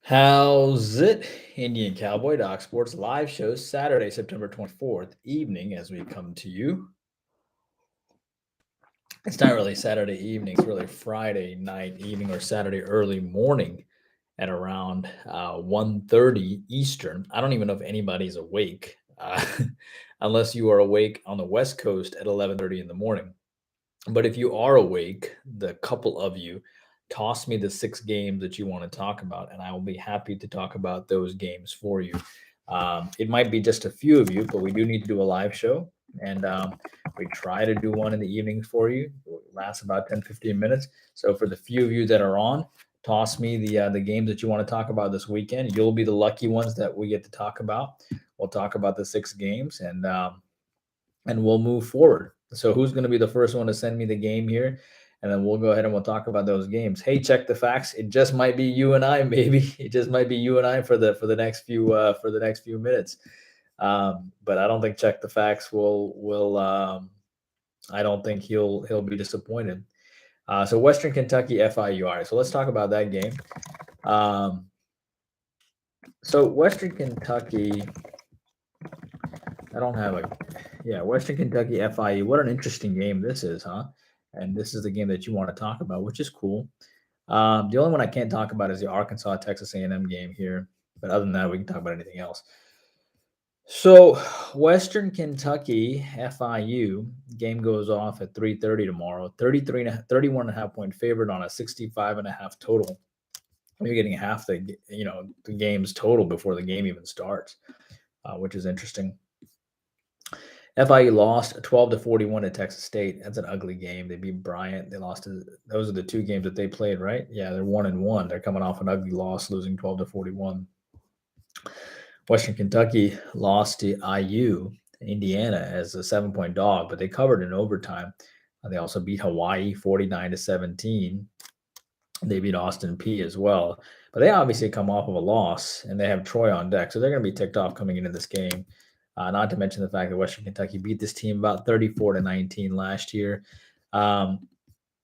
How's it? Indian Cowboy Doc Sports live show Saturday, September 24th evening as we come to you. It's not really Saturday evening, it's really Friday night evening or Saturday early morning at around 1:30 Eastern. I don't even know if anybody's awake unless you are awake on the West Coast at 11:30 in the morning. But if you are awake, the couple of you, toss me the six games that you want to talk about, and I will be happy to talk about those games for you. It might be just a few of you, but we do need to do a live show, and we try to do one in the evenings for you. It lasts about 10, 15 minutes. So for the few of you that are on, toss me the games that you want to talk about this weekend. You'll be the lucky ones that we get to talk about. We'll talk about the six games, and we'll move forward. So who's going to be the first one to send me the game here? And then we'll go ahead and we'll talk about those games. Hey, check the facts. It just might be you and I, maybe. It just might be you and I for the next few minutes. But I don't think check the facts will. I don't think he'll be disappointed. So Western Kentucky FIU. All right, so let's talk about that game. Um, so Western Kentucky. I don't have a yeah, Western Kentucky FIU. What an interesting game this is, huh? And this is the game that you want to talk about, which is cool. The only one I can't talk about is the Arkansas Texas A&M game here, but other than that, we can talk about anything else. So, Western Kentucky FIU game goes off at 3:30 tomorrow. 31.5 point favorite on a 65.5 total. You're getting half the game's total before the game even starts, which is interesting. FIU lost 12-41 to Texas State. That's an ugly game. They beat Bryant. They lost to those are the two games that they played, right? Yeah, they're 1-1. They're coming off an ugly loss, losing 12-41. Western Kentucky lost to IU, Indiana, as a 7-point dog, but they covered in overtime. They also beat Hawaii 49-17. They beat Austin P as well. But they obviously come off of a loss, and they have Troy on deck, so they're going to be ticked off coming into this game. Not to mention the fact that Western Kentucky beat this team about 34-19 last year.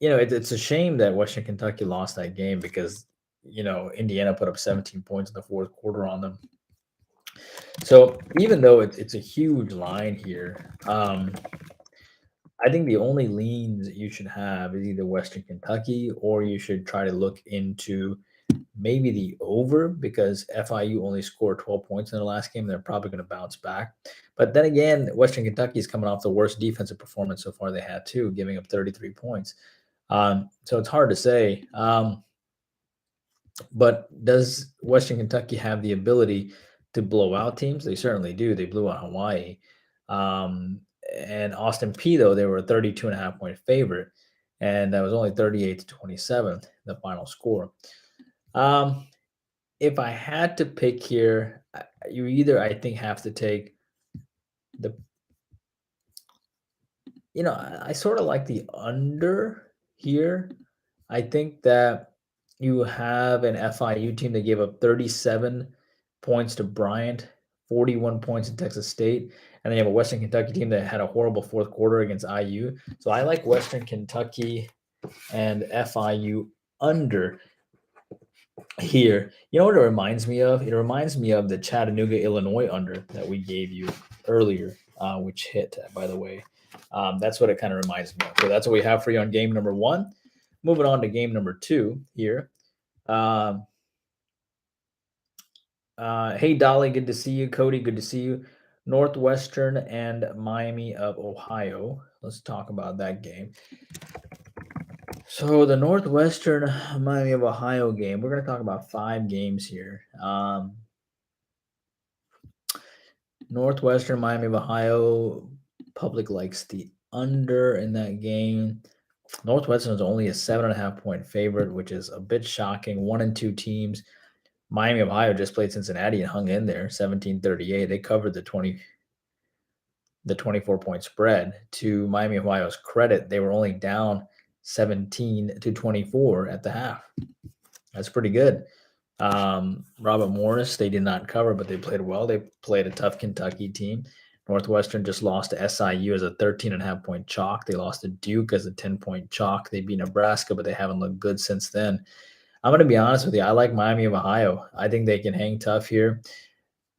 It's a shame that Western Kentucky lost that game because Indiana put up 17 points in the fourth quarter on them. So even though it's a huge line here, I think the only leans that you should have is either Western Kentucky or you should try to look into maybe the over because FIU only scored 12 points in the last game. They're probably going to bounce back. But then again, Western Kentucky is coming off the worst defensive performance so far they had too, giving up 33 points. So it's hard to say. But does Western Kentucky have the ability to blow out teams? They certainly do. They blew out Hawaii. And Austin P, though, they were a 32.5 point favorite. And that was only 38-27, the final score. If I had to pick here, you either, I think, have to take the, I sort of like the under here. I think that you have an FIU team that gave up 37 points to Bryant, 41 points in Texas State, and then you have a Western Kentucky team that had a horrible fourth quarter against IU. So I like Western Kentucky and FIU under here. You know what it reminds me of? It reminds me of the Chattanooga, Illinois under that we gave you earlier, which hit, by the way. That's what it kind of reminds me of. So that's what we have for you on game number one. Moving on to game number two here. Hey, Dolly, good to see you. Cody, good to see you. Northwestern and Miami of Ohio. Let's talk about that game. So the Northwestern Miami of Ohio game, we're going to talk about 5 games here. Northwestern Miami of Ohio, public likes the under in that game. Northwestern is only a 7.5 point favorite, which is a bit shocking. 1-2 teams. Miami of Ohio just played Cincinnati and hung in there, 17-38. They covered the 24-point spread. To Miami of Ohio's credit, they were only down 17-24 at the half. That's pretty good. Robert Morris, they did not cover, but they played well. They played a tough Kentucky team. Northwestern just lost to SIU as a 13.5 point chalk. They lost to Duke as a 10-point chalk. They beat Nebraska, but they haven't looked good since then. I'm going to be honest with you. I like Miami of Ohio. I think they can hang tough here.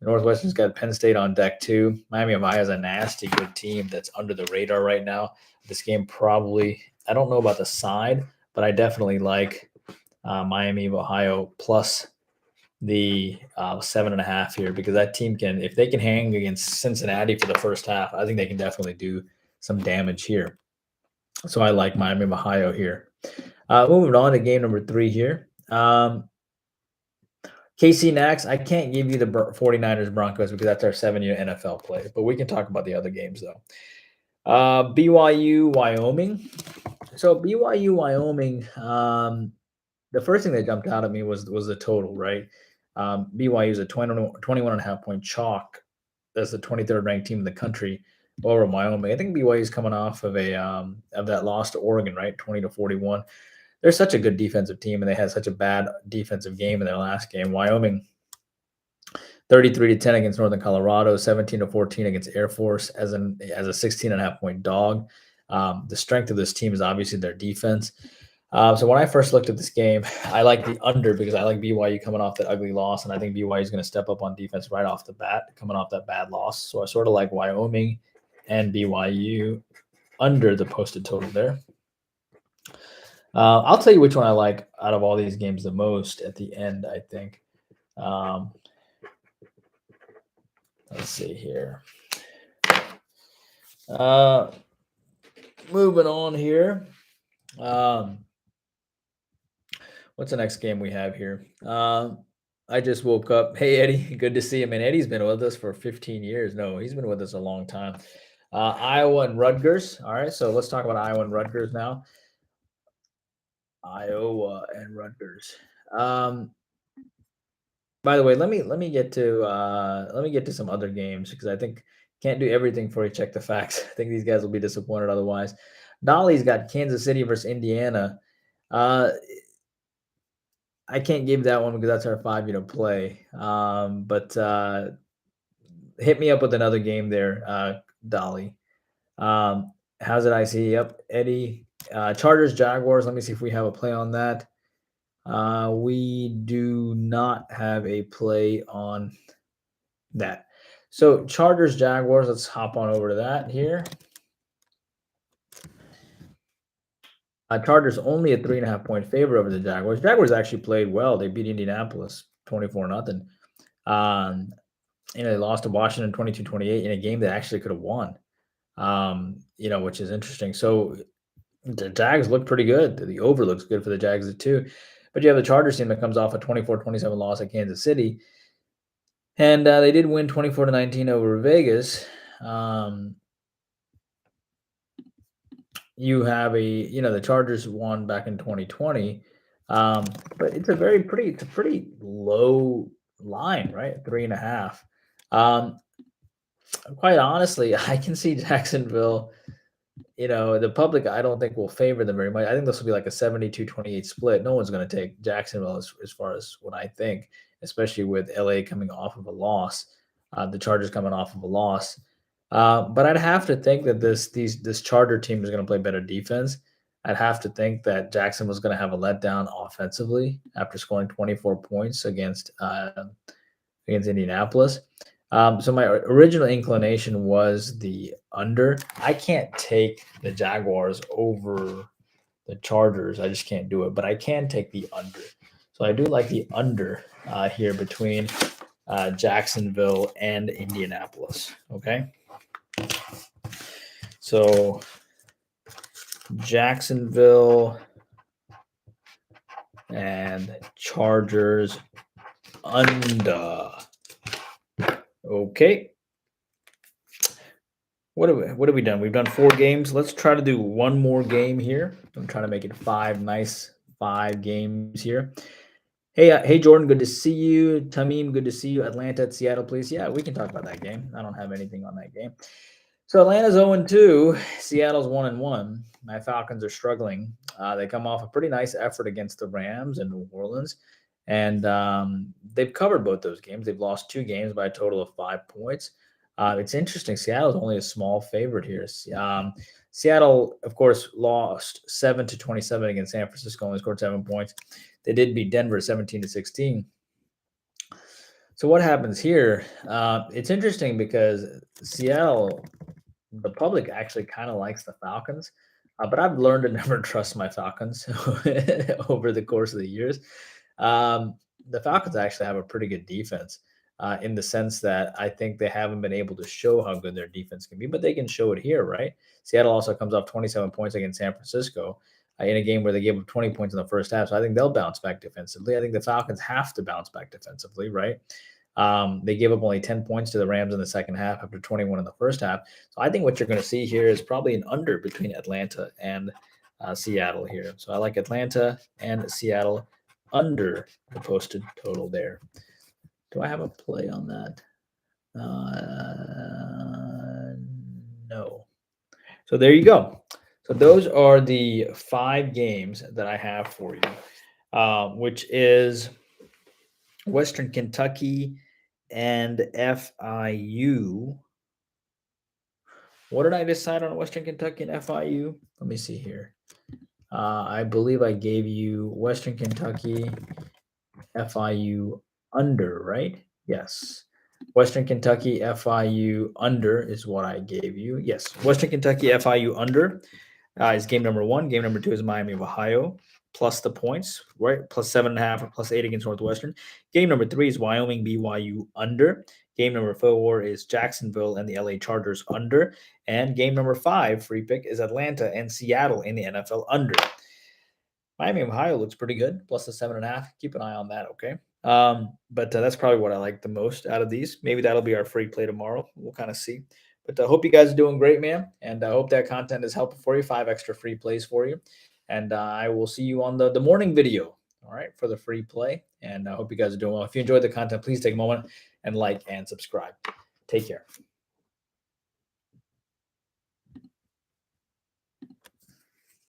Northwestern's got Penn State on deck too. Miami of Ohio is a nasty good team that's under the radar right now. This game probably, I don't know about the side, but I definitely like Miami of Ohio plus the 7.5 here because that team can, if they can hang against Cincinnati for the first half, I think they can definitely do some damage here. So I like Miami of Ohio here. Moving on to game number 3 here. KC next. I can't give you the 49ers Broncos because that's our 7-year NFL play, but we can talk about the other games though. BYU Wyoming. So BYU Wyoming. The first thing that jumped out at me was the total, right? BYU is a 21.5 point chalk. That's the 23rd ranked team in the country over Wyoming. I think BYU is coming off of that loss to Oregon, right? 20-41. They're such a good defensive team, and they had such a bad defensive game in their last game. Wyoming, 33-10 against Northern Colorado, 17-14 against Air Force as a 16.5 point dog. The strength of this team is obviously their defense. So when I first looked at this game, I like the under because I like BYU coming off that ugly loss, and I think BYU is going to step up on defense right off the bat, coming off that bad loss. So I sort of like Wyoming and BYU under the posted total there. I'll tell you which one I like out of all these games the most at the end, I think. Let's see here. Moving on here. What's the next game we have here? I just woke up. Hey, Eddie, good to see you, man. Eddie's been with us for 15 years. No, he's been with us a long time. Iowa and Rutgers. All right, so let's talk about Iowa and Rutgers now. Iowa and Rutgers. By the way, let me get to some other games because I think can't do everything for you. Check the facts. I think these guys will be disappointed otherwise. Dolly's got Kansas City versus Indiana. I can't give that one because that's our 5 play. But hit me up with another game there, Dolly. How's it? I see. Yep, Eddie. Chargers Jaguars. Let me see if we have a play on that. We do not have a play on that. So Chargers Jaguars. Let's hop on over to that here. Chargers only a 3.5 point favor over the Jaguars. Jaguars actually played well. They beat Indianapolis 24-0. They lost to Washington 22-28 in a game that actually could have won. Which is interesting. So the Jags look pretty good. The over looks good for the Jags too. But you have the Chargers team that comes off a 24-27 loss at Kansas City. And they did win 24-19 over Vegas. You have the Chargers won back in 2020. But it's a pretty low line, right? 3.5. Quite honestly, I can see Jacksonville, the public, I don't think will favor them very much. I think this will be like a 72-28 split. No one's going to take Jacksonville as far as what I think, especially with LA coming off of a loss, the Chargers coming off of a loss. But I'd have to think that this Charger team is going to play better defense. I'd have to think that Jacksonville's going to have a letdown offensively after scoring 24 points against Indianapolis. So my original inclination was the under. I can't take the Jaguars over the Chargers. I just can't do it, but I can take the under. So I do like the under here between Jacksonville and Indianapolis. Okay. So Jacksonville and Chargers under. Okay. What have we done? We've done 4 games. Let's try to do one more game here. I'm trying to make it 5 games here. Hey, Jordan, good to see you. Tamim, good to see you. Atlanta at Seattle, please. Yeah, we can talk about that game. I don't have anything on that game. So Atlanta's 0-2. Seattle's 1-1. My Falcons are struggling. They come off a pretty nice effort against the Rams in New Orleans. And they've covered both those games. They've lost 2 games by a total of 5 points. It's interesting. Seattle's only a small favorite here. Seattle, of course, lost 7-27 against San Francisco, only scored 7 points. They did beat Denver 17-16. So what happens here? It's interesting because Seattle, the public actually kind of likes the Falcons, but I've learned to never trust my Falcons over the course of the years. The Falcons actually have a pretty good defense in the sense that I think they haven't been able to show how good their defense can be, but they can show it here, right? Seattle also comes off 27 points against San Francisco in a game where they gave up 20 points in the first half. So I think they'll bounce back defensively. I think the Falcons have to bounce back defensively, right? They gave up only 10 points to the Rams in the second half after 21 in the first half. So I think what you're going to see here is probably an under between Atlanta and Seattle here. So I like Atlanta and Seattle under the posted total there. Do I have a play on that? No. So there you go. So those are the 5 games that I have for you, which is Western Kentucky and FIU. What did I decide on Western Kentucky and FIU? Let me see here. I believe I gave you Western Kentucky, FIU under, right? Yes. Western Kentucky, FIU under is what I gave you. Yes. Western Kentucky, FIU under is game number 1. Game number 2 is Miami of Ohio plus the points, right? Plus 7.5 or plus 8 against Northwestern. Game number 3 is Wyoming, BYU under. Game number 4 is Jacksonville and the LA Chargers under. And game number 5, free pick, is Atlanta and Seattle in the NFL under. Miami of Ohio looks pretty good, plus the 7.5. Keep an eye on that, okay? But that's probably what I like the most out of these. Maybe that'll be our free play tomorrow. We'll kind of see. But I hope you guys are doing great, man. And I hope that content is helpful for you. 5 extra free plays for you. And I will see you on the morning video, all right, for the free play. And I hope you guys are doing well. If you enjoyed the content, please take a moment and like and subscribe. Take care.